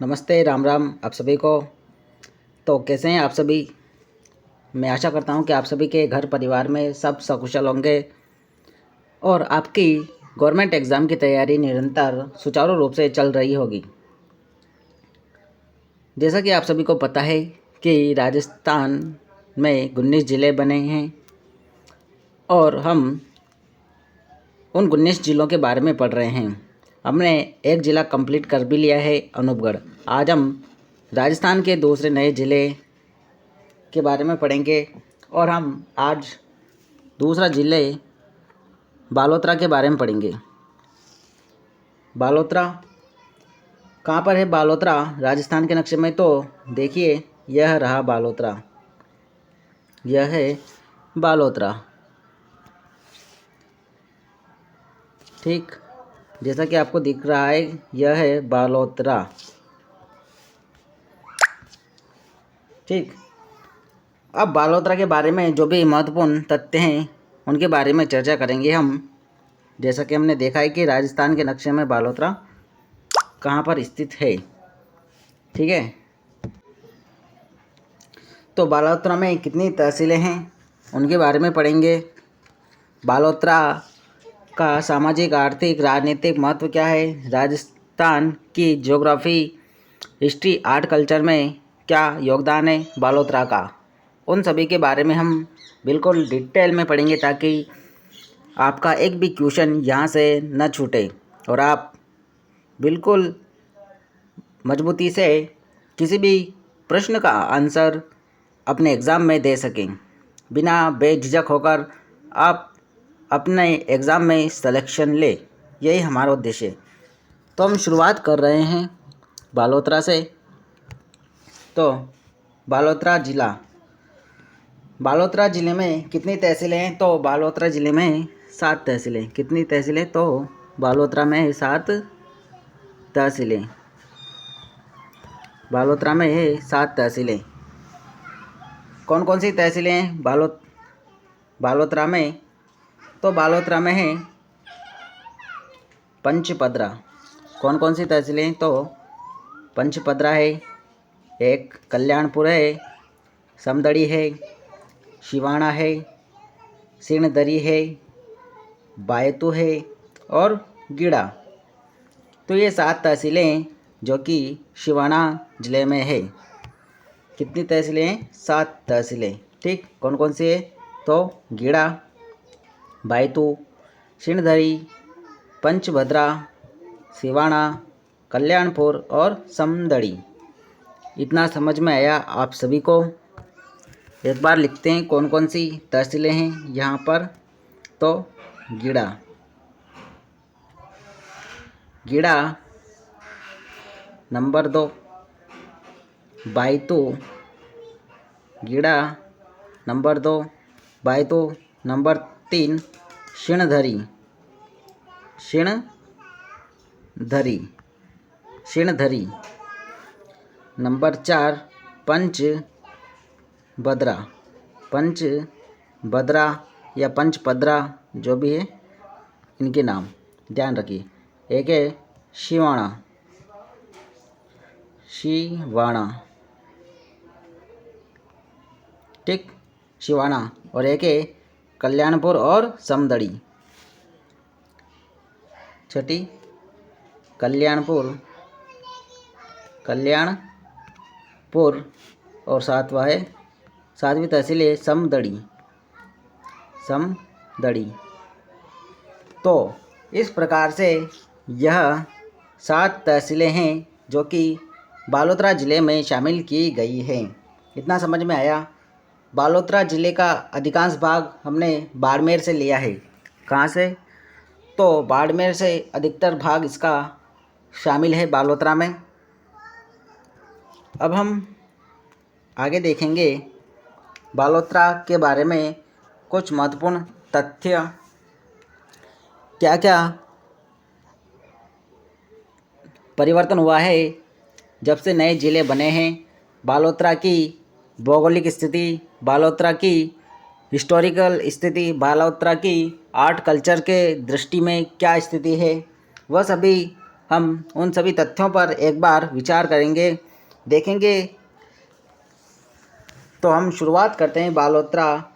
नमस्ते, राम राम आप सभी को। तो कैसे हैं आप सभी। मैं आशा करता हूं कि आप सभी के घर परिवार में सब सकुशल होंगे और आपकी गवर्नमेंट एग्ज़ाम की तैयारी निरंतर सुचारू रूप से चल रही होगी। जैसा कि आप सभी को पता है कि राजस्थान में 19 ज़िले बने हैं और हम उन 19 ज़िलों के बारे में पढ़ रहे हैं। हमने एक ज़िला कंप्लीट कर भी लिया है, अनूपगढ़। आज हम राजस्थान के दूसरे नए ज़िले के बारे में पढ़ेंगे और हम आज दूसरा ज़िले बालोतरा के बारे में पढ़ेंगे। बालोतरा कहाँ पर है? बालोतरा राजस्थान के नक्शे में तो देखिए, यह रहा बालोतरा, यह है बालोतरा। ठीक, जैसा कि आपको दिख रहा है, यह है बालोतरा। ठीक, अब बालोतरा के बारे में जो भी महत्वपूर्ण तथ्य हैं उनके बारे में चर्चा करेंगे हम। जैसा कि हमने देखा है कि राजस्थान के नक्शे में बालोतरा कहाँ पर स्थित है। ठीक है, तो बालोतरा में कितनी तहसीलें हैं उनके बारे में पढ़ेंगे। बालोतरा का सामाजिक, आर्थिक, राजनीतिक महत्व क्या है, राजस्थान की ज्योग्राफी, हिस्ट्री, आर्ट, कल्चर में क्या योगदान है बालोतरा का, उन सभी के बारे में हम बिल्कुल डिटेल में पढ़ेंगे ताकि आपका एक भी क्वेश्चन यहाँ से न छूटे और आप बिल्कुल मजबूती से किसी भी प्रश्न का आंसर अपने एग्ज़ाम में दे सकें। बिना बेझिझक होकर आप अपने एग्ज़ाम में सिलेक्शन ले, यही हमारा उद्देश्य है। तो हम शुरुआत कर रहे हैं बालोतरा से। तो बालोतरा ज़िला, बालोतरा ज़िले में कितनी तहसीलें हैं? तो बालोतरा ज़िले में 7 तहसीलें। कितनी तहसीलें? तो बालोतरा में 7 तहसीलें। बालोतरा में है 7 तहसीलें। कौन कौन सी तहसीलें हैं बालोतरा में? तो बालोतरा में है पंचपदरा। कौन कौन सी तहसीलें हैं? तो पंचपदरा है, एक कल्याणपुर है, समदड़ी है, शिवाणा है, सिणधरी है, बायतू है और गीड़ा। तो ये 7 तहसीलें जो कि शिवाणा ज़िले में है। कितनी तहसीलें हैं? 7 तहसीलें। ठीक, कौन कौन सी है? तो गीड़ा, बायतू, सिणधरी, पंचभद्रा, सिवाणा, कल्याणपुर और समदड़ी। इतना समझ में आया आप सभी को? एक बार लिखते हैं कौन कौन सी तहसीलें हैं यहाँ पर। तो Gida, Gida number 2, Baytu, Gida number 2, Baytu number 3, Sindhari, Sindhari, Sindhari number 4, Panchbhadra, Panchbhadra या पंचपदरा जो भी है, इनके नाम ध्यान रखिए। एक है शिवाणा, शिवाणा, ठीक, शिवाणा। और एक है कल्याणपुर और समदड़ी। छठी कल्याणपुर, कल्याणपुर और 7वां है, 7वीं तहसील है समदड़ी, समदड़ी। तो इस प्रकार से यह 7 तहसीलें हैं जो कि बालोतरा ज़िले में शामिल की गई हैं। इतना समझ में आया? बालोतरा ज़िले का अधिकांश भाग हमने बाड़मेर से लिया है। कहाँ से? तो बाड़मेर से अधिकतर भाग इसका शामिल है बालोतरा में। अब हम आगे देखेंगे बालोतरा के बारे में कुछ महत्वपूर्ण तथ्य, क्या क्या परिवर्तन हुआ है जब से नए ज़िले बने हैं, बालोतरा की भौगोलिक स्थिति, बालोतरा की हिस्टोरिकल स्थिति, बालोतरा की आर्ट कल्चर के दृष्टि में क्या स्थिति है, वह सभी हम उन सभी तथ्यों पर एक बार विचार करेंगे, देखेंगे। तो हम शुरुआत करते हैं बालोतरा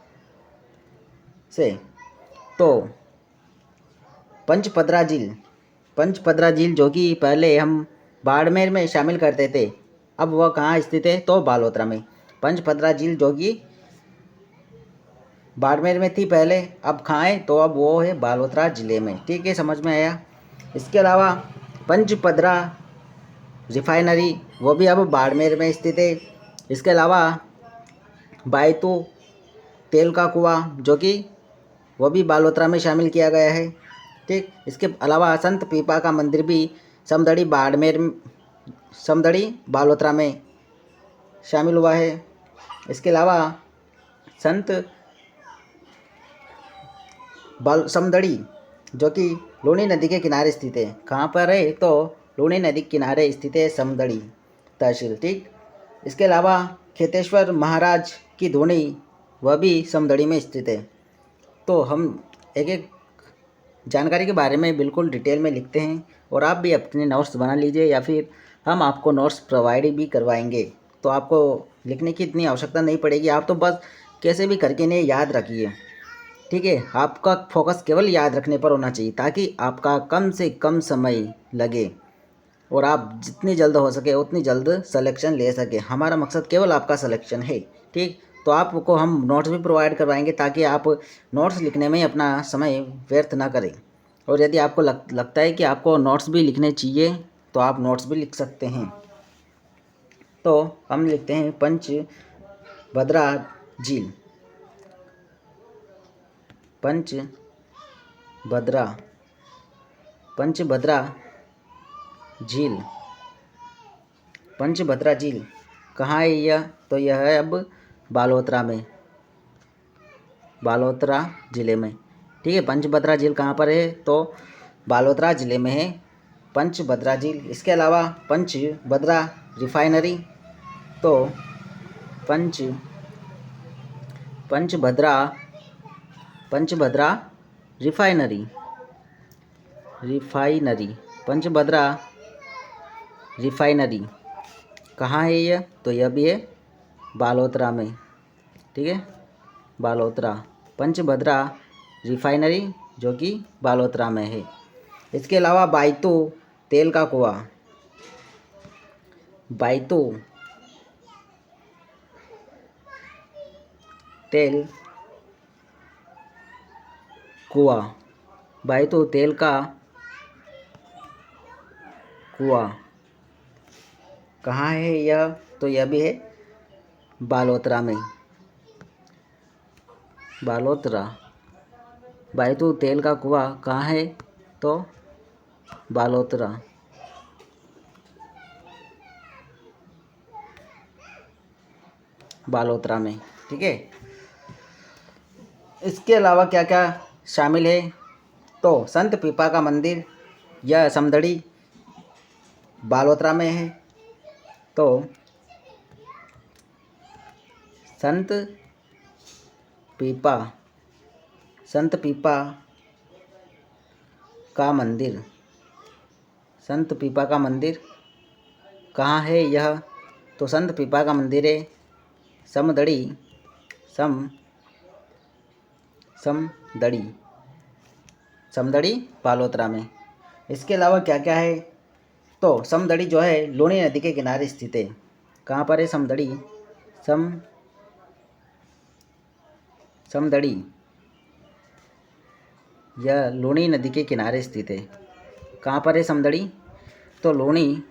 से। तो पंचपदरा झील जो कि पहले हम बाड़मेर में शामिल करते थे, अब वह कहाँ स्थित है? तो बालोतरा में। पंचपदरा झील जो कि बाड़मेर में थी पहले, अब कहाँ है? तो अब वो है बालोतरा ज़िले में। ठीक है, समझ में आया। इसके अलावा पंचपदरा रिफाइनरी वो भी अब बाड़मेर में स्थित है। इसके अलावा बायतू तेल का कुआं जो कि वो भी बालोतरा में शामिल किया गया है। ठीक, इसके अलावा संत पीपा का मंदिर भी समदड़ी बालोतरा में शामिल हुआ है। इसके अलावा संत समदड़ी जो कि लूनी नदी के किनारे स्थित है। कहाँ पर है? तो लूनी नदी के किनारे स्थित है समदड़ी तहसील। ठीक, इसके अलावा खेतेश्वर महाराज की धूनी वह भी समदड़ी में स्थित है। तो हम एक एक जानकारी के बारे में बिल्कुल डिटेल में लिखते हैं, और आप भी अपने नोट्स बना लीजिए, या फिर हम आपको नोट्स प्रोवाइड भी करवाएंगे। तो आपको लिखने की इतनी आवश्यकता नहीं पड़ेगी, आप तो बस कैसे भी करके इन्हें याद रखिए। ठीक है, आपका फोकस केवल याद रखने पर होना चाहिए, ताकि आपका कम से कम समय लगे और आप जितनी जल्द हो सके उतनी जल्द सिलेक्शन ले सके। हमारा मकसद केवल आपका सिलेक्शन है। ठीक, तो आपको हम नोट्स भी प्रोवाइड करवाएंगे, ताकि आप नोट्स लिखने में अपना समय व्यर्थ ना करें। और यदि आपको लगता है कि आपको नोट्स भी लिखने चाहिए, तो आप नोट्स भी लिख सकते हैं। तो हम लिखते हैं पंचभद्रा झील। पंचभद्रा झील पंचभद्रा झील कहाँ है यह? तो यह है अब बालोतरा में, बालोतरा ज़िले में। ठीक है, पंचभद्रा झील कहाँ पर है? तो बालोतरा ज़िले में है पंचभद्रा झील। इसके अलावा पंचभद्रा रिफाइनरी, तो पंचभद्रा रिफाइनरी पंचभद्रा रिफाइनरी कहाँ है यह? तो यह भी है बालोतरा में। ठीक है, बालोतरा पंचभद्रा रिफाइनरी जो कि बालोतरा में है। इसके अलावा बायतू तेल का कुआं, बायतू तेल का कुआं कहाँ है यह? तो यह भी है बालोतरा में। बायतू तेल का कुआं कहाँ है? तो बालोतरा में। ठीक है, इसके अलावा क्या क्या शामिल है? तो संत पीपा का मंदिर, यह समदड़ी बालोतरा में है। तो संत पीपा का मंदिर कहाँ है यह? तो संत पीपा का मंदिर है समदड़ी बालोतरा में। इसके अलावा क्या क्या है? तो समदड़ी जो है लूनी नदी के किनारे स्थित है। कहाँ पर है समदड़ी? समदड़ी यह लूनी नदी के किनारे स्थित है। कहाँ पर है समदड़ी? तो लूनी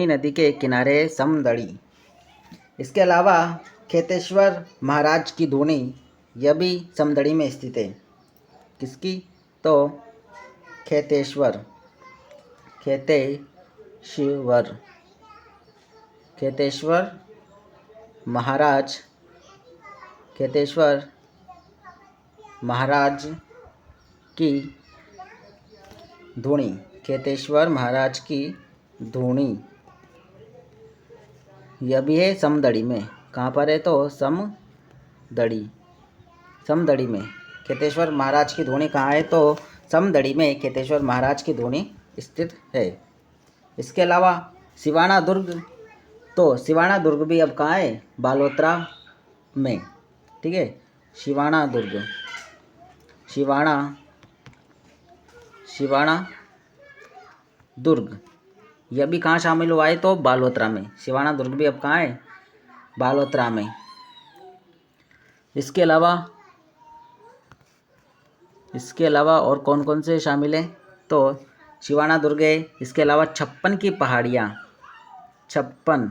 नदी के किनारे समदड़ी। इसके अलावा खेतेश्वर महाराज की धूनी, यह भी समदड़ी में स्थित है। किसकी? तो खेतेश्वर महाराज की धूनी, यह भी है समदड़ी में। कहाँ पर है? तो समदड़ी समदड़ी में खेतेश्वर महाराज की धूनी कहाँ है? तो समदड़ी में खेतेश्वर महाराज की धूनी स्थित है। इसके अलावा सिवाना दुर्ग, तो सिवाना दुर्ग भी अब कहाँ है? बालोतरा में। ठीक है, सिवाना दुर्ग, सिवाना दुर्ग यह भी कहाँ शामिल हुआ है? तो बालोतरा में। सिवाना दुर्ग भी अब कहाँ है? बालोतरा में। इसके अलावा और कौन कौन से शामिल हैं? तो सिवाना दुर्ग है, इसके अलावा 56 की पहाड़ियाँ, 56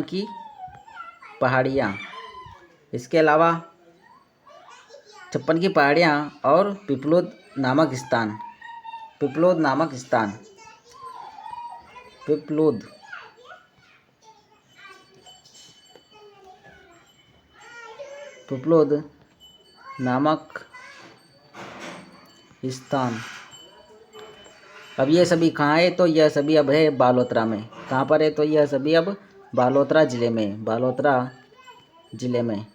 की पहाड़ियाँ, इसके अलावा 56 की पहाड़ियाँ और पिपलोद नामक स्थान, पिपलोद नामक स्थान। अब ये सभी कहाँ है? तो यह सभी अब है बालोतरा में। कहाँ पर है? तो यह सभी अब बालोतरा ज़िले में,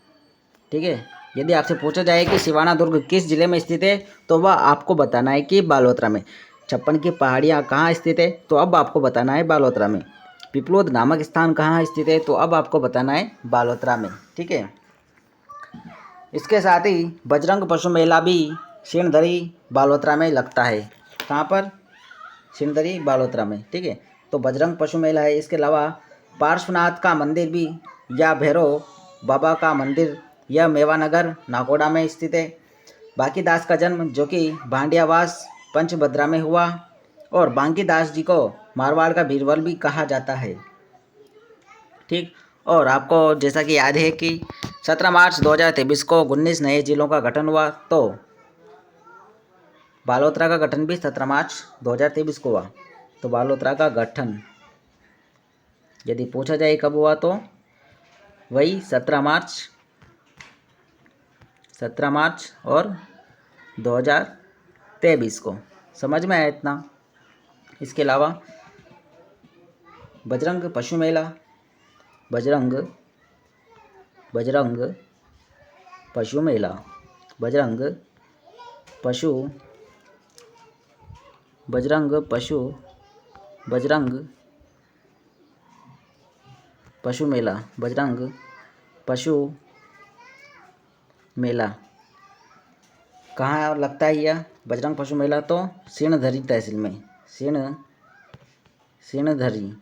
ठीक है। यदि आपसे पूछा जाए कि सिवाना दुर्ग किस ज़िले में स्थित है, तो वह आपको बताना है कि बालोतरा में। 56 की पहाड़ियाँ कहाँ स्थित है? तो अब आपको बताना है बालोतरा में। पिपलोद नामक स्थान कहाँ स्थित है? तो अब आपको बताना है बालोतरा में, ठीक है। इसके साथ ही बजरंग पशु मेला भी सिणधरी बालोतरा में लगता है। कहाँ पर? सिणधरी बालोतरा में, ठीक है। तो बजरंग पशु मेला है। इसके अलावा पार्श्वनाथ का मंदिर भी या भैरव बाबा का मंदिर यह मेवानगर नाकोड़ा में स्थित है। बांकीदास का जन्म जो कि भांडियावास पंचभद्रा में हुआ, और बांकीदास जी को मारवाड़ का बीरबल भी कहा जाता है, ठीक। और आपको जैसा कि याद है कि 17 मार्च 2023 को 19 नए जिलों का गठन हुआ, तो बालोतरा का गठन भी 17 मार्च 2023 को हुआ। तो बालोतरा का गठन यदि पूछा जाए कब हुआ, तो वही 17 मार्च और 2023 को। समझ में आया इतना? इसके अलावा बजरंग पशु मेला, बजरंग पशु मेला, बजरंग पशु मेला, बजरंग पशु मेला कहाँ लगता है यह बजरंग पशु मेला? तो सिणधरी तहसील में, सिणधरी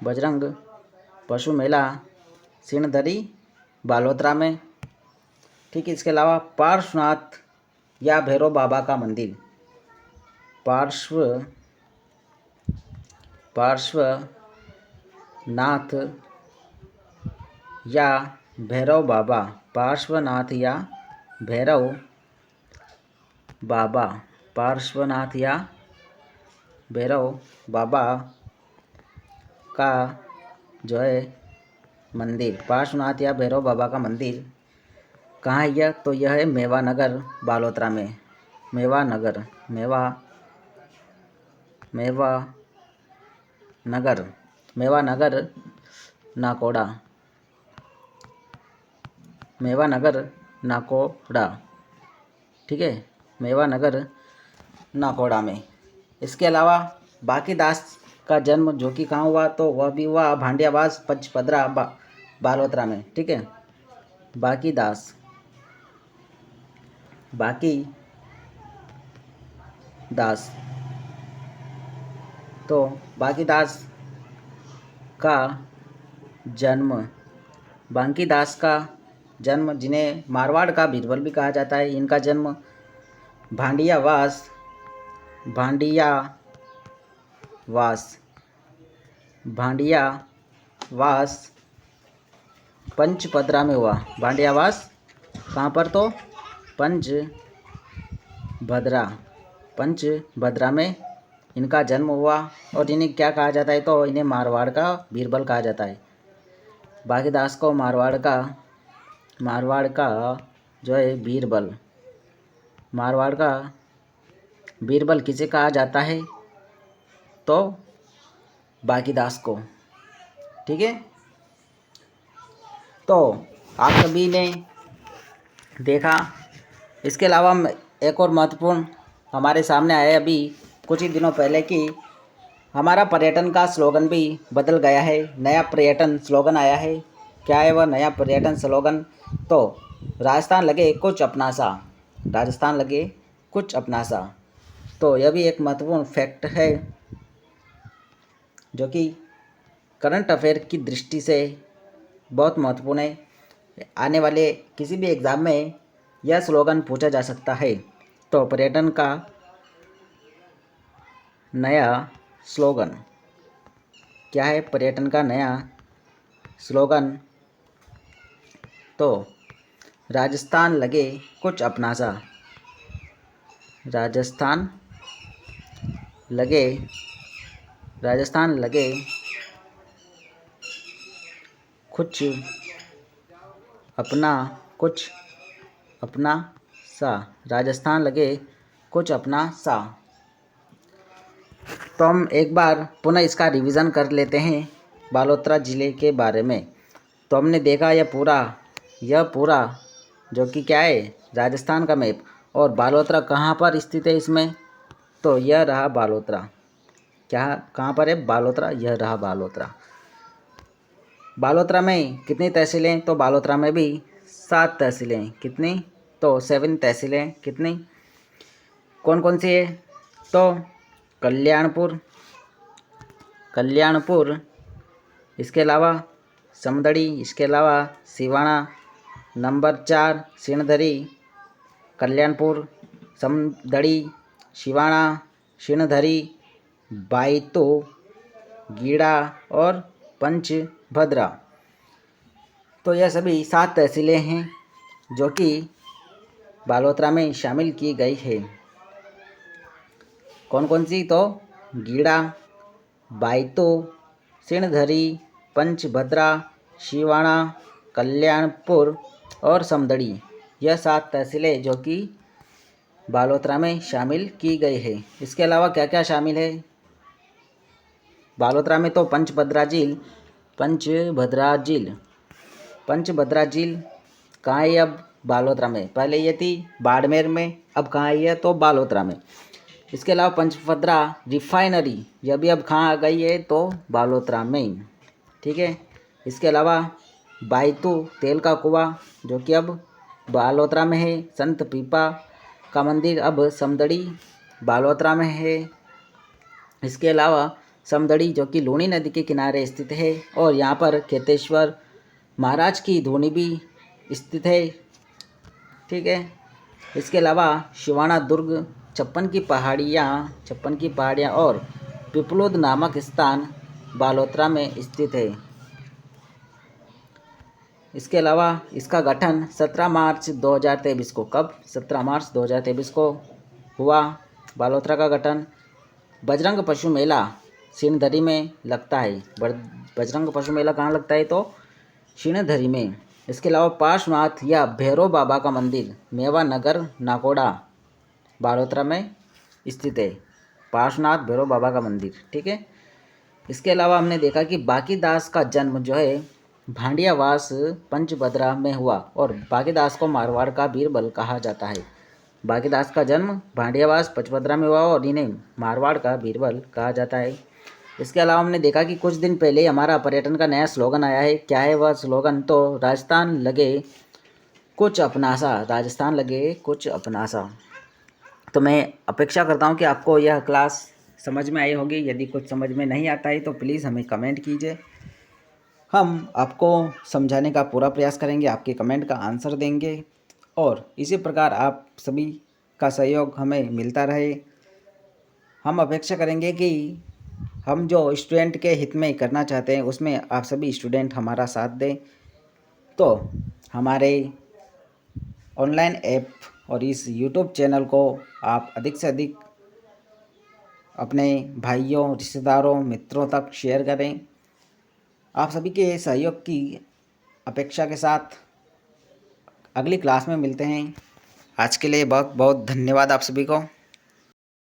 बजरंग पशु मेला सिणधरी बालोतरा में, ठीक है। इसके अलावा पार्श्वनाथ या भैरव बाबा का मंदिर, पार्श्वनाथ या भैरव बाबा, पार्श्वनाथ या भैरव बाबा, पार्श्वनाथ या भैरव बाबा का जो है मंदिर, पार्श्वनाथ या भैरव बाबा का मंदिर कहाँ है यह? तो यह है मेवानगर बालोतरा में। मेवानगर नाकोड़ा, ठीक है, मेवानगर नाकोड़ा में। इसके अलावा बांकीदास का जन्म जो कि कहाँ हुआ? तो वह भी हुआ भांडियावास पंचभद्रा बालोतरा में, ठीक है। बांकीदास तो बांकीदास का जन्म जिन्हें मारवाड़ का बीरबल भी कहा जाता है, इनका जन्म भांडियावास पंचभद्रा में हुआ। भांडियावास कहाँ पर? तो पंचभद्रा में इनका जन्म हुआ, और इन्हें क्या कहा जाता है? तो इन्हें मारवाड़ का बीरबल कहा जाता है। बांकीदास को मारवाड़ का जो है बीरबल, मारवाड़ का बीरबल किसे कहा जाता है? तो बाकीदास को। ठीक है, तो आप सभी ने देखा। इसके अलावा एक और महत्वपूर्ण हमारे सामने आया अभी कुछ ही दिनों पहले कि हमारा पर्यटन का स्लोगन भी बदल गया है। नया पर्यटन स्लोगन आया है। क्या है वह नया पर्यटन स्लोगन? तो राजस्थान लगे कुछ अपना सा, राजस्थान लगे कुछ अपना सा। तो यह भी एक महत्वपूर्ण फैक्ट है जो कि करंट अफेयर की दृष्टि से बहुत महत्वपूर्ण है। आने वाले किसी भी एग्ज़ाम में यह स्लोगन पूछा जा सकता है। तो पर्यटन का नया स्लोगन क्या है? पर्यटन का नया स्लोगन तो राजस्थान लगे कुछ अपना सा, राजस्थान लगे कुछ अपना सा, राजस्थान लगे कुछ अपना सा। तो हम एक बार पुनः इसका रिवीजन कर लेते हैं बालोतरा ज़िले के बारे में। तो हमने देखा यह पूरा जो कि क्या है, राजस्थान का मैप। और बालोतरा कहाँ पर स्थित है इसमें? तो यह रहा बालोतरा। क्या कहाँ पर है? बालोतरा। यह रहा बालोतरा। बालोतरा में कितनी तहसीलें? तो बालोतरा में भी 7 तहसीलें। कितनी? तो 7 तहसीलें। कितनी? कौन कौन सी है? तो कल्याणपुर, इसके अलावा समदड़ी, इसके अलावा सिवाना, नंबर 4 सिणधरी, कल्याणपुर, समदड़ी, सिवाना, सिणधरी, बायतो, गीड़ा और पंचभद्रा। तो यह सभी 7 तहसीलें हैं जो कि बालोतरा में शामिल की गई है। कौन कौन सी? तो गीड़ा, बायतो, सिणधरी, पंचभद्रा, सिवाना, कल्याणपुर और समदड़ी। यह 7 तहसीलें जो कि बालोतरा में शामिल की गई है। इसके अलावा क्या क्या शामिल है बालोतरा में? तो पंचभद्रा झील कहाँ है अब? बालोतरा में। पहले ये थी बाड़मेर में, अब कहाँ है ये? तो बालोतरा में। इसके अलावा पंचभद्रा रिफाइनरी, यह भी अब कहाँ आ गई है? तो बालोतरा में। ठीक है, इसके अलावा बायतू तेल का कुआं जो कि अब बालोतरा में है। संत पीपा का मंदिर अब समदड़ी बालोतरा में है। इसके अलावा समदड़ी जो कि लूणी नदी के किनारे स्थित है और यहाँ पर खेतेश्वर महाराज की धूनी भी स्थित है। ठीक है, इसके अलावा शिवाना दुर्ग, छप्पन की पहाड़ियाँ और पिपलोद नामक स्थान बालोतरा में स्थित है। इसके अलावा इसका गठन 17 मार्च 2023 को, कब? 17 मार्च 2023 को हुआ बालोतरा का गठन। बजरंग पशु मेला सिणधरी में लगता है। बजरंग पशु मेला कहाँ लगता है? तो सिणधरी में। इसके अलावा पार्श्वनाथ या भैरव बाबा का मंदिर मेवा नगर नाकोड़ा बालोतरा में स्थित है। पार्श्वनाथ भैरव बाबा का मंदिर। ठीक है, इसके अलावा हमने देखा कि बाकीदास का जन्म जो है भांडियावास पंचभद्रा में हुआ और बाकीदास को मारवाड़ का बीरबल कहा जाता है। बाकीदास का जन्म भांडियावास पंचभद्रा में हुआ और इन्हें मारवाड़ का बीरबल कहा जाता है। इसके अलावा हमने देखा कि कुछ दिन पहले ही हमारा पर्यटन का नया स्लोगन आया है। क्या है वह स्लोगन? तो राजस्थान लगे कुछ अपना सा, राजस्थान लगे कुछ अपना सा। तो मैं अपेक्षा करता हूँ कि आपको यह क्लास समझ में आई होगी। यदि कुछ समझ में नहीं आता है तो प्लीज़ हमें कमेंट कीजिए, हम आपको समझाने का पूरा प्रयास करेंगे, आपके कमेंट का आंसर देंगे और इसी प्रकार आप सभी का सहयोग हमें मिलता रहे। हम अपेक्षा करेंगे कि हम जो स्टूडेंट के हित में करना चाहते हैं उसमें आप सभी स्टूडेंट हमारा साथ दें। तो हमारे ऑनलाइन ऐप और इस यूट्यूब चैनल को आप अधिक से अधिक अपने भाइयों, रिश्तेदारों, मित्रों तक शेयर करें। आप सभी के सहयोग की अपेक्षा के साथ अगली क्लास में मिलते हैं। आज के लिए बहुत बहुत धन्यवाद आप सभी को।